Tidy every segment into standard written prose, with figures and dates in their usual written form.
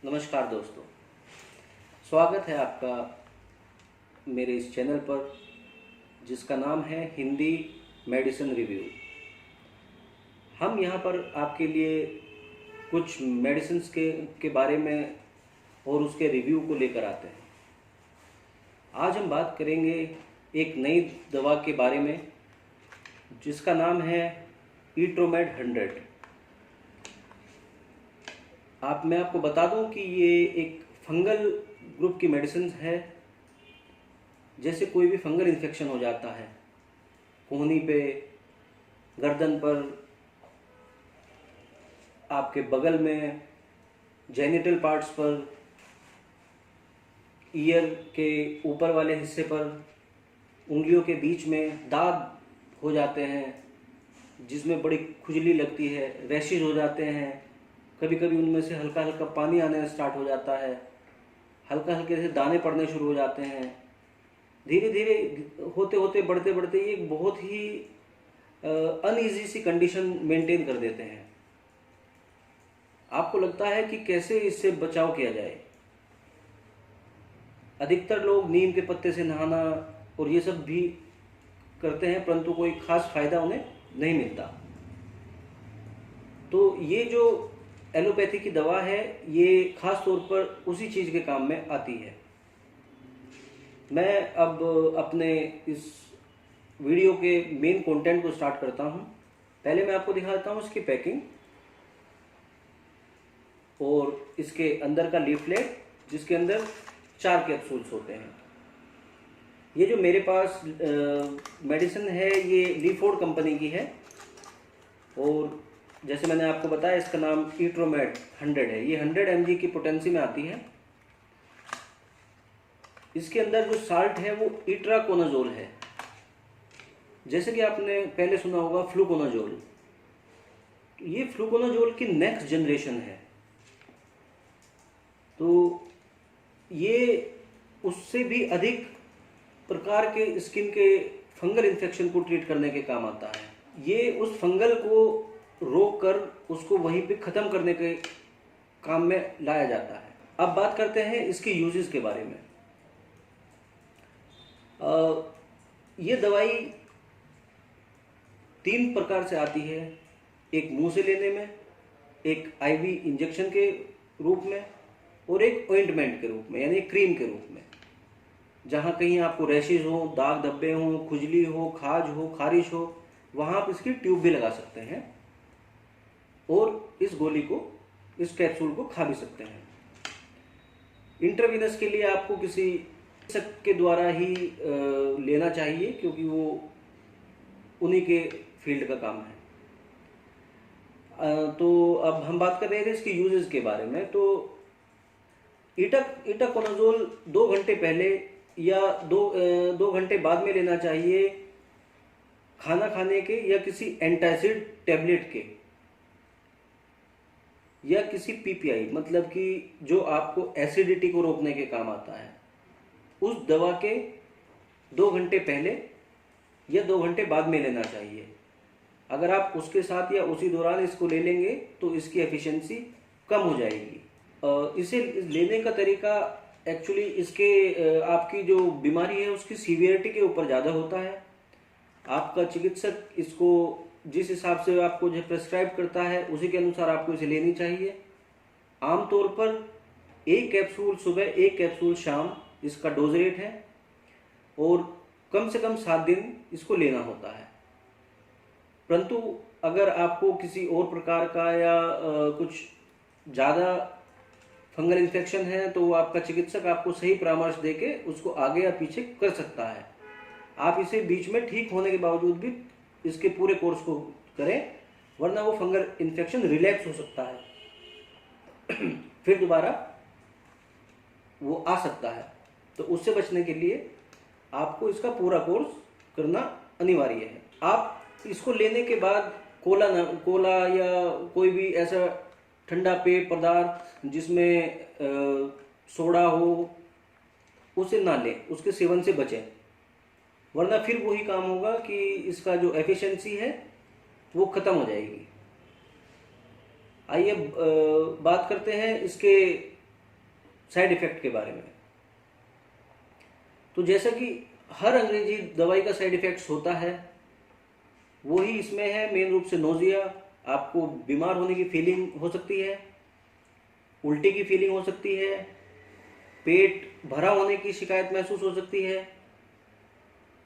नमस्कार दोस्तों, स्वागत है आपका मेरे इस चैनल पर जिसका नाम है हिंदी मेडिसिन रिव्यू। हम यहाँ पर आपके लिए कुछ मेडिसिन्स के बारे में और उसके रिव्यू को लेकर आते हैं। आज हम बात करेंगे एक नई दवा के बारे में जिसका नाम है इट्रोमेड 100। मैं आपको बता दूं कि ये एक फंगल ग्रुप की मेडिसिन है। जैसे कोई भी फंगल इन्फेक्शन हो जाता है कोहनी पे, गर्दन पर, आपके बगल में, जेनिटल पार्ट्स पर, ईयर के ऊपर वाले हिस्से पर, उंगलियों के बीच में दाग हो जाते हैं जिसमें बड़ी खुजली लगती है, रैशेज हो जाते हैं। कभी कभी उनमें से हल्का हल्का पानी आने स्टार्ट हो जाता है, हल्का हल्के से दाने पड़ने शुरू हो जाते हैं। धीरे धीरे होते होते बढ़ते बढ़ते ये एक बहुत ही अनईजी सी कंडीशन मेंटेन कर देते हैं। आपको लगता है कि कैसे इससे बचाव किया जाए। अधिकतर लोग नीम के पत्ते से नहाना और ये सब भी करते हैं, परंतु कोई खास फायदा उन्हें नहीं मिलता। तो ये जो एलोपैथी की दवा है ये खास तौर पर उसी चीज़ के काम में आती है। मैं अब अपने इस वीडियो के मेन कंटेंट को स्टार्ट करता हूं। पहले मैं आपको दिखाता हूं इसकी पैकिंग और इसके अंदर का लीफलेट जिसके अंदर 4 कैप्सूल्स होते हैं। ये जो मेरे पास मेडिसिन है ये लीफोर्ड कंपनी की है और जैसे मैंने आपको बताया इसका नाम इट्रोमेड 100 है। ये 100 mg की पोटेंसी में आती है। इसके अंदर जो साल्ट है वो इट्राकोनाजोल है। जैसे कि आपने पहले सुना होगा फ्लूकोनाजोल, ये फ्लूकोनाजोल की नेक्स्ट जनरेशन है। तो ये उससे भी अधिक प्रकार के स्किन के फंगल इन्फेक्शन को ट्रीट करने के काम आता है। ये उस फंगल को रोक कर उसको वहीं पे ख़त्म करने के काम में लाया जाता है। अब बात करते हैं इसके यूजेस के बारे में। ये दवाई 3 प्रकार से आती है, एक मुंह से लेने में, एक आईवी इंजेक्शन के रूप में और एक ऑइंटमेंट के रूप में यानी क्रीम के रूप में। जहाँ कहीं आपको रैशेज हो, दाग धब्बे हो, खुजली हो, खाज हो, खारिश हो, वहाँ आप इसकी ट्यूब भी लगा सकते हैं और इस गोली को, इस कैप्सूल को खा भी सकते हैं। इंट्रावीनस के लिए आपको किसी चिकित्सक के द्वारा ही लेना चाहिए क्योंकि वो उन्हीं के फील्ड का काम है। तो अब हम बात कर रहे थे इसके यूजेस के बारे में। तो इटाकोनाजोल 2 घंटे पहले या 2 घंटे बाद में लेना चाहिए, खाना खाने के या किसी एंटासिड टैबलेट के या किसी पीपीआई मतलब कि जो आपको एसिडिटी को रोकने के काम आता है, उस दवा के 2 घंटे पहले या 2 घंटे बाद में लेना चाहिए। अगर आप उसके साथ या उसी दौरान इसको ले लेंगे तो इसकी एफिशिएंसी कम हो जाएगी। इसे लेने का तरीका एक्चुअली इसके आपकी जो बीमारी है उसकी सीवियरिटी के ऊपर ज़्यादा होता है। आपका चिकित्सक इसको जिस हिसाब से आपको जो प्रेस्क्राइब करता है उसी के अनुसार आपको इसे लेनी चाहिए। आमतौर पर 1 कैप्सूल सुबह, 1 कैप्सूल शाम इसका डोज रेट है और कम से कम 7 दिन इसको लेना होता है। परंतु अगर आपको किसी और प्रकार का या कुछ ज़्यादा फंगल इन्फेक्शन है तो आपका चिकित्सक आपको सही परामर्श देके उसको आगे या पीछे कर सकता है। आप इसे बीच में ठीक होने के बावजूद भी इसके पूरे कोर्स को करें, वरना वो फंगल इन्फेक्शन रिलैप्स हो सकता है फिर दोबारा वो आ सकता है। तो उससे बचने के लिए आपको इसका पूरा कोर्स करना अनिवार्य है। आप इसको लेने के बाद कोला या कोई भी ऐसा ठंडा पेय पदार्थ जिसमें सोडा हो उसे ना लें, उसके सेवन से बचें, वरना फिर वही काम होगा कि इसका जो एफिशिएंसी है वो ख़त्म हो जाएगी। आइए बात करते हैं इसके साइड इफ़ेक्ट के बारे में। तो जैसा कि हर अंग्रेजी दवाई का साइड इफ़ेक्ट्स होता है, वही इसमें है। मेन रूप से नोज़िया, आपको बीमार होने की फीलिंग हो सकती है, उल्टी की फीलिंग हो सकती है, पेट भरा होने की शिकायत महसूस हो सकती है,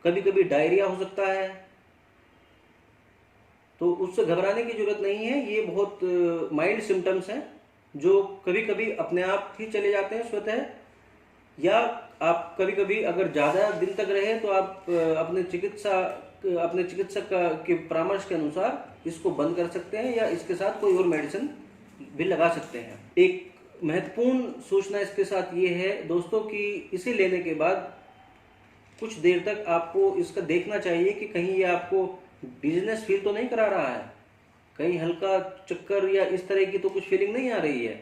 कभी कभी डायरिया हो सकता है। तो उससे घबराने की जरूरत नहीं है, ये बहुत माइल्ड सिम्टम्स हैं जो कभी कभी अपने आप ही चले जाते हैं स्वतः, या आप कभी कभी अगर ज़्यादा दिन तक रहे तो आप अपने चिकित्सक के परामर्श के अनुसार इसको बंद कर सकते हैं, या इसके साथ कोई और मेडिसिन भी लगा सकते हैं। एक महत्वपूर्ण सूचना इसके साथ ये है दोस्तों कि इसे लेने के बाद कुछ देर तक आपको इसका देखना चाहिए कि कहीं ये आपको डिजीनेस फील तो नहीं करा रहा है, कहीं हल्का चक्कर या इस तरह की तो कुछ फीलिंग नहीं आ रही है,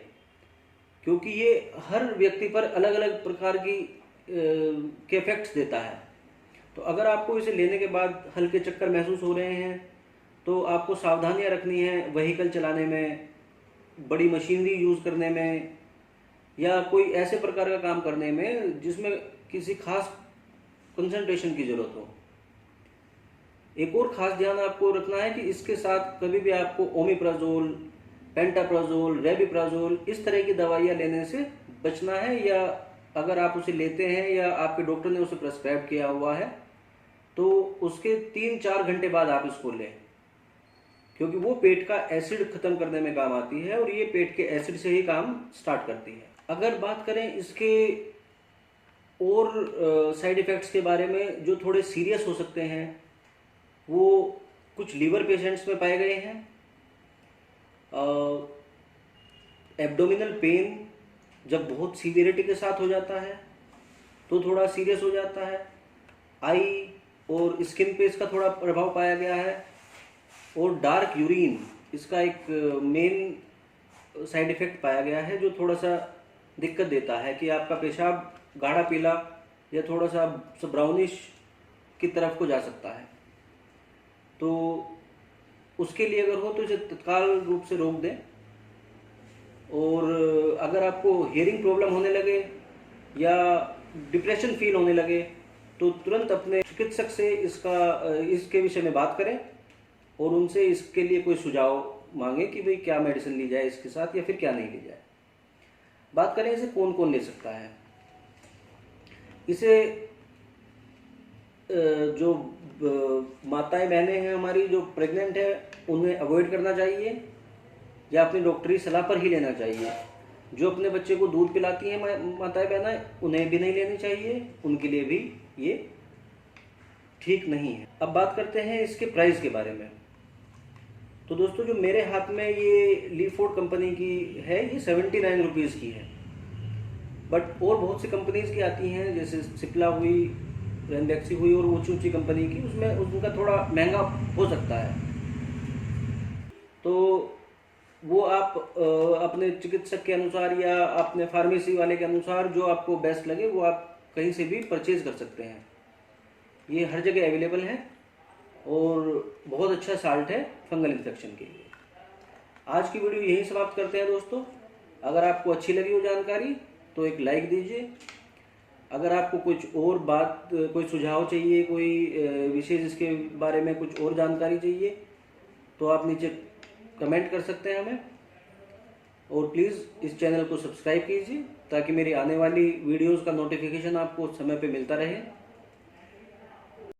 क्योंकि ये हर व्यक्ति पर अलग अलग प्रकार की के इफेक्ट्स देता है। तो अगर आपको इसे लेने के बाद हल्के चक्कर महसूस हो रहे हैं तो आपको सावधानियां रखनी है व्हीकल चलाने में, बड़ी मशीनरी यूज़ करने में, या कोई ऐसे प्रकार का काम करने में जिसमें किसी खास कंसंट्रेशन की ज़रूरत हो। एक और ख़ास ध्यान आपको रखना है कि इसके साथ कभी भी आपको ओमेप्राजोल, पेंटाप्राजोल, रेबिप्राजोल इस तरह की दवाइयाँ लेने से बचना है, या अगर आप उसे लेते हैं या आपके डॉक्टर ने उसे प्रेस्क्राइब किया हुआ है तो उसके 3-4 घंटे बाद आप इसको लें, क्योंकि वो पेट का एसिड खत्म करने में काम आती है और ये पेट के एसिड से ही काम स्टार्ट करती है। अगर बात करें इसके और साइड इफ़ेक्ट्स के बारे में जो थोड़े सीरियस हो सकते हैं, वो कुछ लीवर पेशेंट्स में पाए गए हैं। एब्डोमिनल पेन जब बहुत सीवियरिटी के साथ हो जाता है तो थोड़ा सीरियस हो जाता है। आई और स्किन पे इसका थोड़ा प्रभाव पाया गया है। और डार्क यूरिन इसका एक मेन साइड इफ़ेक्ट पाया गया है जो थोड़ा सा दिक्कत देता है कि आपका पेशाब गाढ़ा पीला या थोड़ा सा ब्राउनिश की तरफ को जा सकता है। तो उसके लिए अगर हो तो इसे तत्काल रूप से रोक दें। और अगर आपको हियरिंग प्रॉब्लम होने लगे या डिप्रेशन फील होने लगे तो तुरंत अपने चिकित्सक से इसके विषय में बात करें और उनसे इसके लिए कोई सुझाव मांगे कि भाई क्या मेडिसिन ली जाए इसके साथ या फिर क्या नहीं ली जाए। बात करें इसे कौन कौन ले सकता है। इसे जो माताएं बहनें हैं हमारी जो प्रेग्नेंट है उन्हें अवॉइड करना चाहिए या अपनी डॉक्टरी सलाह पर ही लेना चाहिए। जो अपने बच्चे को दूध पिलाती हैं माताएं बहनें उन्हें भी नहीं लेनी चाहिए, उनके लिए भी ये ठीक नहीं है। अब बात करते हैं इसके प्राइस के बारे में। तो दोस्तों जो मेरे हाथ में ये लीफोर्ड कंपनी की है ये 79 रुपीज़ की है, बट और बहुत सी कंपनीज की आती हैं जैसे सिप्ला हुई, रेनबैक्सी हुई और ऊँची ऊँची कंपनी की, उसमें उनका थोड़ा महंगा हो सकता है। तो वो आप अपने चिकित्सक के अनुसार या अपने फार्मेसी वाले के अनुसार जो आपको बेस्ट लगे वो आप कहीं से भी परचेज कर सकते हैं। ये हर जगह अवेलेबल है और बहुत अच्छा साल्ट है फंगल इन्फेक्शन के लिए। आज की वीडियो यहीं समाप्त करते हैं दोस्तों। अगर आपको अच्छी लगी वो जानकारी तो एक लाइक दीजिए। अगर आपको कुछ और बात, कोई सुझाव चाहिए, कोई विशेष इसके बारे में कुछ और जानकारी चाहिए तो आप नीचे कमेंट कर सकते हैं हमें। और प्लीज़ इस चैनल को सब्सक्राइब कीजिए ताकि मेरी आने वाली वीडियोस का नोटिफिकेशन आपको समय पे मिलता रहे।